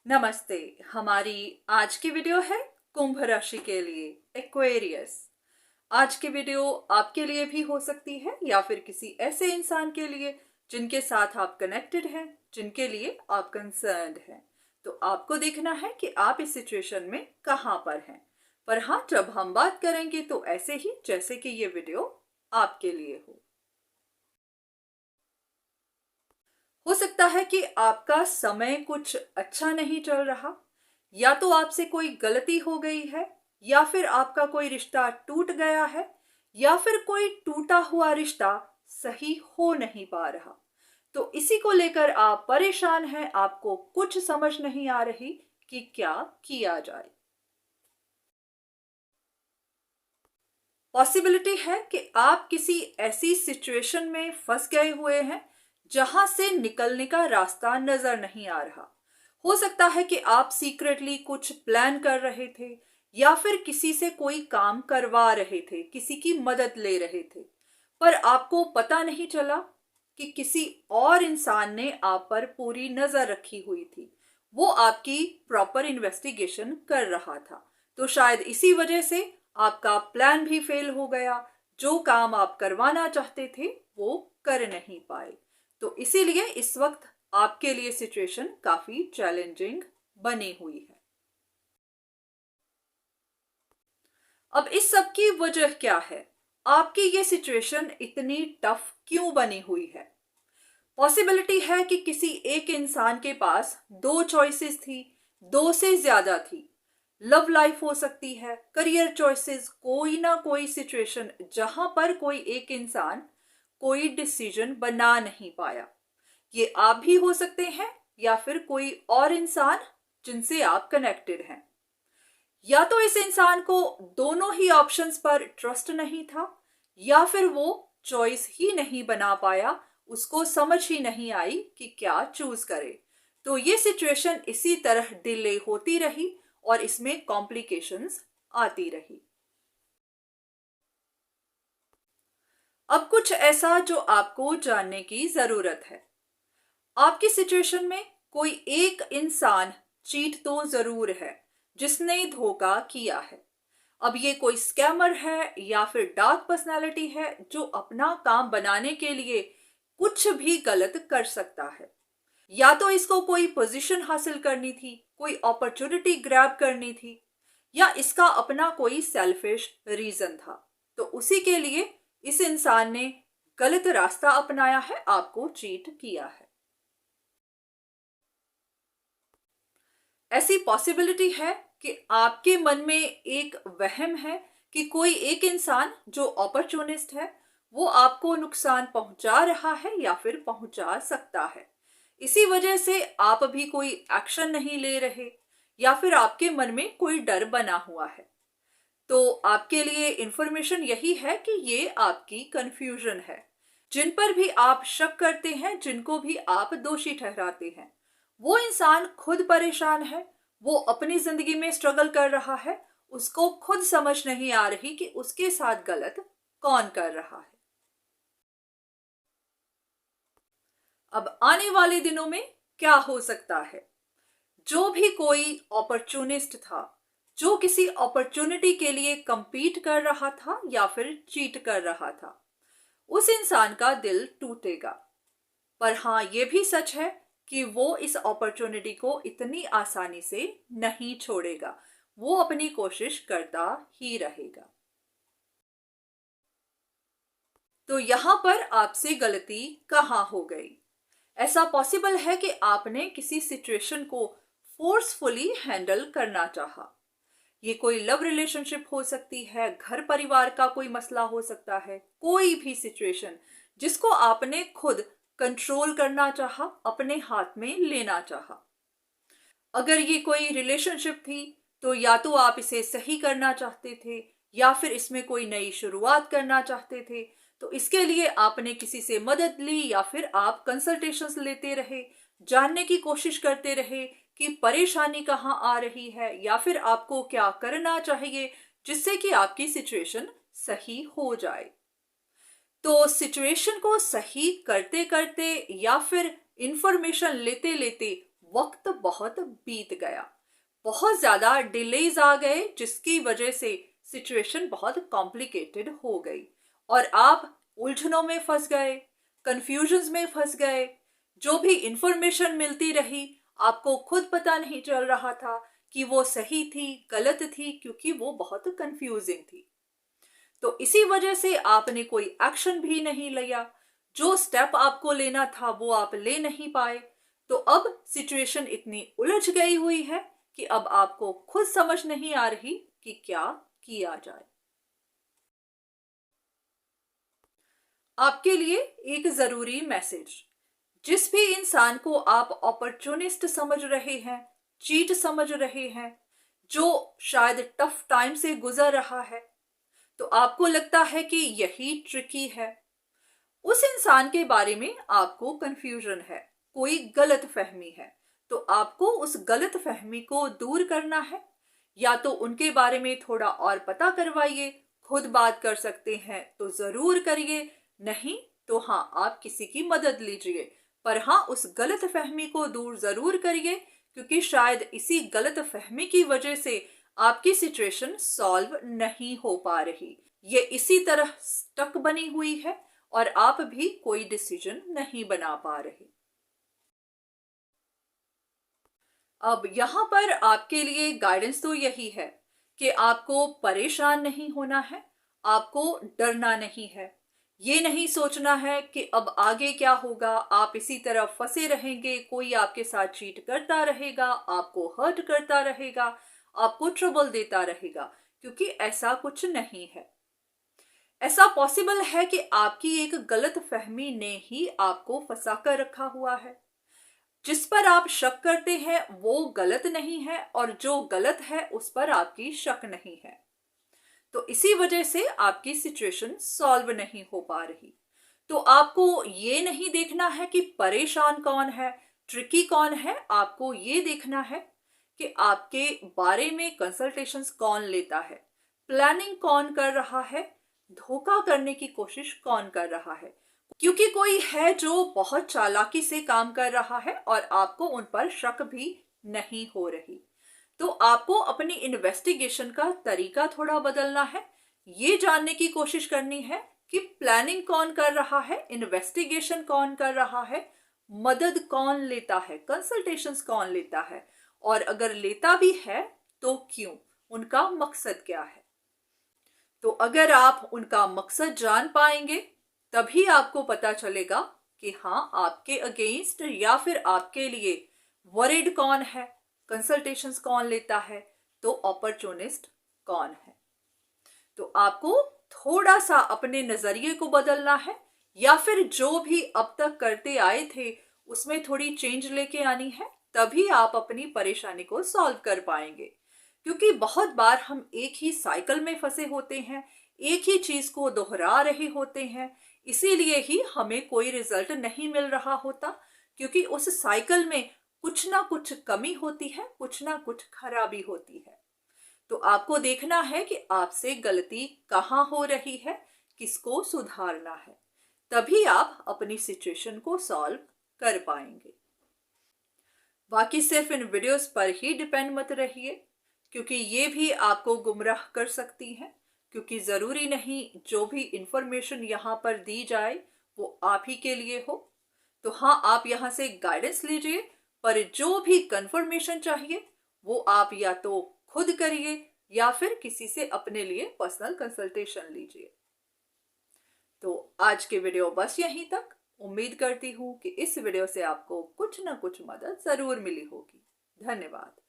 नमस्ते। हमारी आज की वीडियो है कुंभ राशि के लिए, एक्वेरियस। आज की वीडियो आपके लिए भी हो सकती है या फिर किसी ऐसे इंसान के लिए जिनके साथ आप कनेक्टेड हैं, जिनके लिए आप कंसर्न्ड हैं। तो आपको देखना है कि आप इस सिचुएशन में कहां पर हैं। पर हाँ, जब हम बात करेंगे तो ऐसे ही जैसे कि ये वीडियो आपके लिए हो सकता है कि आपका समय कुछ अच्छा नहीं चल रहा, या तो आपसे कोई गलती हो गई है, या फिर आपका कोई रिश्ता टूट गया है, या फिर कोई टूटा हुआ रिश्ता सही हो नहीं पा रहा। तो इसी को लेकर आप परेशान हैं, आपको कुछ समझ नहीं आ रही कि क्या किया जाए। पॉसिबिलिटी है कि आप किसी ऐसी सिचुएशन में फंस गए हुए हैं जहां से निकलने का रास्ता नजर नहीं आ रहा। हो सकता है कि आप सीक्रेटली कुछ प्लान कर रहे थे, या फिर किसी से कोई काम करवा रहे थे, किसी की मदद ले रहे थे, पर आपको पता नहीं चला कि किसी और इंसान ने आप पर पूरी नजर रखी हुई थी। वो आपकी प्रॉपर इन्वेस्टिगेशन कर रहा था। तो शायद इसी वजह से आपका प्लान भी फेल हो गया। जो काम आप करवाना चाहते थे वो कर नहीं पाए। तो इसीलिए इस वक्त आपके लिए सिचुएशन काफी चैलेंजिंग बनी हुई है। अब इस सब की वजह क्या है? आपकी ये सिचुएशन इतनी टफ क्यों बनी हुई है? पॉसिबिलिटी है कि किसी एक इंसान के पास दो चॉइसेस थी, दो से ज्यादा थी। लव लाइफ हो सकती है, करियर चॉइसेस, कोई ना कोई सिचुएशन जहां पर कोई एक इंसान कोई डिसीजन बना नहीं पाया। ये आप भी हो सकते हैं, या फिर कोई और इंसान जिनसे आप कनेक्टेड हैं। या तो इस इंसान को दोनों ही ऑप्शंस पर ट्रस्ट नहीं था, या फिर वो चॉइस ही नहीं बना पाया, उसको समझ ही नहीं आई कि क्या चूज करे। तो ये सिचुएशन इसी तरह डिले होती रही और इसमें कॉम्प्लिकेशंस आती रही। अब कुछ ऐसा जो आपको जानने की जरूरत है। आपकी सिचुएशन में कोई एक इंसान चीट तो जरूर है, जिसने धोखा किया है। अब ये कोई स्कैमर है या फिर डार्क पर्सनालिटी है जो अपना काम बनाने के लिए कुछ भी गलत कर सकता है। या तो इसको कोई पोजीशन हासिल करनी थी, कोई अपॉर्चुनिटी ग्रैब करनी थी, या इसका अपना कोई सेल्फिश रीजन था। तो उसी के लिए इस इंसान ने गलत रास्ता अपनाया है, आपको चीट किया है। ऐसी पॉसिबिलिटी है कि आपके मन में एक वहम है कि कोई एक इंसान जो अपॉर्चुनिस्ट है वो आपको नुकसान पहुंचा रहा है या फिर पहुंचा सकता है। इसी वजह से आप भी कोई एक्शन नहीं ले रहे, या फिर आपके मन में कोई डर बना हुआ है। तो आपके लिए इंफॉर्मेशन यही है कि ये आपकी कंफ्यूजन है। जिन पर भी आप शक करते हैं, जिनको भी आप दोषी ठहराते हैं, वो इंसान खुद परेशान है। वो अपनी जिंदगी में स्ट्रगल कर रहा है। उसको खुद समझ नहीं आ रही कि उसके साथ गलत कौन कर रहा है। अब आने वाले दिनों में क्या हो सकता है? जो भी कोई अपॉर्चुनिस्ट था, जो किसी अपॉर्चुनिटी के लिए compete कर रहा था या फिर चीट कर रहा था, उस इंसान का दिल टूटेगा। पर हाँ, ये भी सच है कि वो इस अपॉर्चुनिटी को इतनी आसानी से नहीं छोड़ेगा। वो अपनी कोशिश करता ही रहेगा। तो यहां पर आपसे गलती कहाँ हो गई? ऐसा पॉसिबल है कि आपने किसी सिचुएशन को फोर्सफुली हैंडल करना चाहा। ये कोई लव रिलेशनशिप हो सकती है, घर परिवार का कोई मसला हो सकता है, कोई भी सिचुएशन जिसको आपने खुद कंट्रोल करना चाहा, अपने हाथ में लेना चाहा। अगर ये कोई रिलेशनशिप थी तो या तो आप इसे सही करना चाहते थे, या फिर इसमें कोई नई शुरुआत करना चाहते थे। तो इसके लिए आपने किसी से मदद ली, या फिर आप कंसल्टेशंस लेते रहे, जानने की कोशिश करते रहे कि परेशानी कहाँ आ रही है, या फिर आपको क्या करना चाहिए जिससे कि आपकी सिचुएशन सही हो जाए। तो सिचुएशन को सही करते करते या फिर इंफॉर्मेशन लेते लेते वक्त बहुत बीत गया, बहुत ज़्यादा डिलेज आ गए, जिसकी वजह से सिचुएशन बहुत कॉम्प्लिकेटेड हो गई और आप उलझनों में फंस गए, कंफ्यूजन्स में फंस गए। जो भी इंफॉर्मेशन मिलती रही, आपको खुद पता नहीं चल रहा था कि वो सही थी, गलत थी, क्योंकि वो बहुत कंफ्यूजिंग थी। तो इसी वजह से आपने कोई एक्शन भी नहीं लिया। जो स्टेप आपको लेना था वो आप ले नहीं पाए। तो अब सिचुएशन इतनी उलझ गई हुई है कि अब आपको खुद समझ नहीं आ रही कि क्या किया जाए। आपके लिए एक जरूरी मैसेज। जिस भी इंसान को आप अपॉर्चुनिस्ट समझ रहे हैं, चीट समझ रहे हैं, जो शायद टफ टाइम से गुजर रहा है, तो आपको लगता है कि यही ट्रिकी है, उस इंसान के बारे में आपको कंफ्यूजन है, कोई गलत फहमी है, तो आपको उस गलत फहमी को दूर करना है। या तो उनके बारे में थोड़ा और पता करवाइए, खुद बात कर सकते हैं तो जरूर करिए, नहीं तो हाँ आप किसी की मदद लीजिए, पर हाँ उस गलत फहमी को दूर जरूर करिए, क्योंकि शायद इसी गलत फहमी की वजह से आपकी सिचुएशन सॉल्व नहीं हो पा रही, ये इसी तरह स्टक बनी हुई है और आप भी कोई डिसीजन नहीं बना पा रहे। अब यहाँ पर आपके लिए गाइडेंस तो यही है कि आपको परेशान नहीं होना है, आपको डरना नहीं है, ये नहीं सोचना है कि अब आगे क्या होगा, आप इसी तरह फंसे रहेंगे, कोई आपके साथ चीट करता रहेगा, आपको हर्ट करता रहेगा, आपको ट्रबल देता रहेगा, क्योंकि ऐसा कुछ नहीं है। ऐसा पॉसिबल है कि आपकी एक गलत फहमी ने ही आपको फंसा कर रखा हुआ है। जिस पर आप शक करते हैं वो गलत नहीं है और जो गलत है उस पर आपकी शक नहीं है। तो इसी वजह से आपकी सिचुएशन सॉल्व नहीं हो पा रही। तो आपको ये नहीं देखना है कि परेशान कौन है, ट्रिकी कौन है, आपको ये देखना है कि आपके बारे में कंसल्टेशंस कौन लेता है, प्लानिंग कौन कर रहा है, धोखा करने की कोशिश कौन कर रहा है, क्योंकि कोई है जो बहुत चालाकी से काम कर रहा है और आपको उन पर शक भी नहीं हो रही। तो आपको अपनी इन्वेस्टिगेशन का तरीका थोड़ा बदलना है, ये जानने की कोशिश करनी है कि प्लानिंग कौन कर रहा है, इन्वेस्टिगेशन कौन कर रहा है, मदद कौन लेता है, कंसल्टेशंस कौन लेता है, और अगर लेता भी है तो क्यों, उनका मकसद क्या है। तो अगर आप उनका मकसद जान पाएंगे तभी आपको पता चलेगा कि हाँ आपके अगेंस्ट या फिर आपके लिए वरिड कौन है, कंसल्टेशंस कौन लेता है, तो अपॉर्चुनिस्ट कौन है। तो आपको थोड़ा सा अपने नजरिए को बदलना है, या फिर जो भी अब तक करते आए थे उसमें थोड़ी चेंज लेके आनी है, तभी आप अपनी परेशानी को सॉल्व कर पाएंगे। क्योंकि बहुत बार हम एक ही साइकिल में फंसे होते हैं, एक ही चीज को दोहरा रहे होते हैं, इसीलिए ही हमें कोई रिजल्ट नहीं मिल रहा होता, क्योंकि उस साइकिल में कुछ ना कुछ कमी होती है, कुछ ना कुछ खराबी होती है। तो आपको देखना है कि आपसे गलती कहाँ हो रही है, किसको सुधारना है, तभी आप अपनी सिचुएशन को सॉल्व कर पाएंगे। बाकी सिर्फ इन वीडियोस पर ही डिपेंड मत रहिए, क्योंकि ये भी आपको गुमराह कर सकती हैं, क्योंकि ज़रूरी नहीं जो भी इंफॉर्मेशन यहाँ पर दी जाए वो आप ही के लिए हो। तो हाँ आप यहाँ से गाइडेंस लीजिए, पर जो भी कंफर्मेशन चाहिए वो आप या तो खुद करिए या फिर किसी से अपने लिए पर्सनल कंसल्टेशन लीजिए। तो आज के वीडियो बस यहीं तक। उम्मीद करती हूँ कि इस वीडियो से आपको कुछ ना कुछ मदद ज़रूर मिली होगी। धन्यवाद।